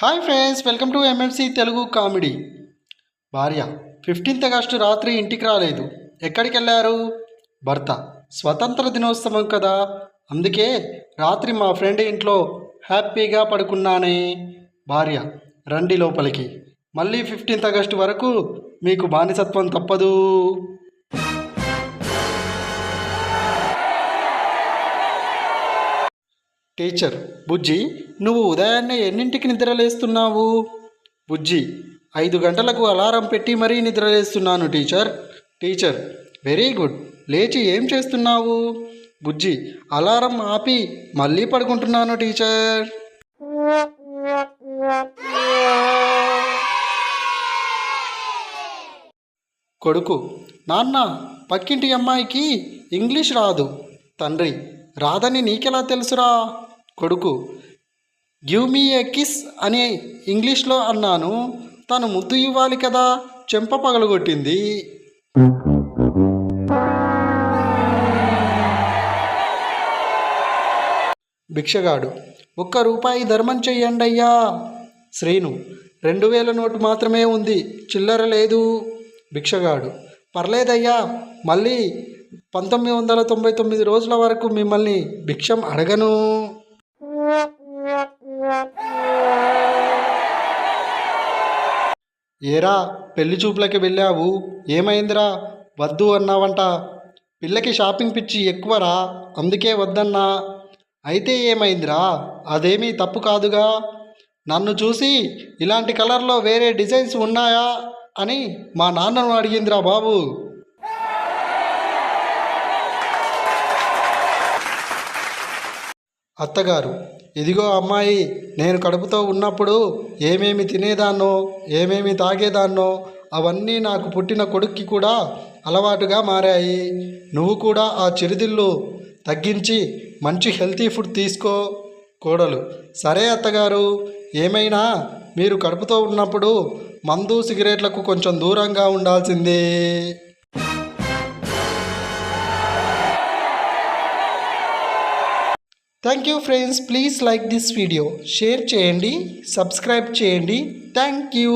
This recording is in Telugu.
Hi friends, welcome to MMC Telugu comedy. భార్య 15th ఆగస్టు రాత్రి ఇంటికి రాలేదు. ఎక్కడికి వెళ్ళారు? భర్త స్వతంత్ర దినోత్సవం కదా, అందుకే రాత్రి మా ఫ్రెండ్ ఇంట్లో హ్యాపీగా పడుకున్నానే. భార్య రండి లోపలికి, మళ్ళీ 15th ఆగస్టు వరకు మీకు బానిసత్వం తప్పదు. టీచర్: బుజ్జి, నువ్వు ఉదయాన్నే ఎన్నింటికి నిద్రలేస్తున్నావు? బుజ్జి: 5 గంటలకు అలారం పెట్టి మరీ నిద్రలేస్తున్నాను టీచర్. Teacher: very good. లేచి ఏం చేస్తున్నావు? బుజ్జి: అలారం ఆపి మళ్ళీ పడుకుంటున్నాను టీచర్. కొడుకు: నాన్న, పక్కింటి అమ్మాయికి ఇంగ్లీష్ రాదు. తండ్రి: రాదని నీకెలా తెలుసురా? కొడుకు: గివ్ మీ ఏ కిస్ అని ఇంగ్లీష్లో అన్నాను, తను ముద్దు ఇవ్వాలి కదా, చెంప పగలగొట్టింది. భిక్షగాడు: ₹1 ధర్మం చెయ్యండయ్యా. శ్రీను: 2000 నోటు మాత్రమే ఉంది, చిల్లర లేదు. భిక్షగాడు: పర్లేదయ్యా, మళ్ళీ 1999 రోజుల వరకు మిమ్మల్ని భిక్షం అడగను. ఏరా, పెళ్లి చూపులకి వెళ్ళావు, ఏమైందిరా? వద్దు అన్నావంట. పిల్లకి షాపింగ్ పిచ్చి ఎక్కువరా, అందుకే వద్దన్నా. అయితే ఏమైందిరా? అదేమీ తప్పు కాదుగా. నన్ను చూసి ఇలాంటి కలర్లో వేరే డిజైన్స్ ఉన్నాయా అని మా నాన్నను అడిగిందిరా బాబు. అత్తగారు: ఇదిగో అమ్మాయి, నేను కడుపుతో ఉన్నప్పుడు ఏమేమి తినేదాన్నో, ఏమేమి తాగేదాన్నో అవన్నీ నాకు పుట్టిన కొడుక్కి కూడా అలవాటుగా మారాయి. నువ్వు కూడా ఆ చిరుదిళ్ళు తగ్గించి మంచి హెల్తీ ఫుడ్ తీసుకో. కోడలు: సరే అత్తగారు, ఏమైనా మీరు కడుపుతో ఉన్నప్పుడు మందు సిగరెట్లకు కొంచెం దూరంగా ఉండాల్సిందే. Thank you friends, please like this video, share చేయండి, సబ్స్క్రైబ్ చేయండి. Thank you.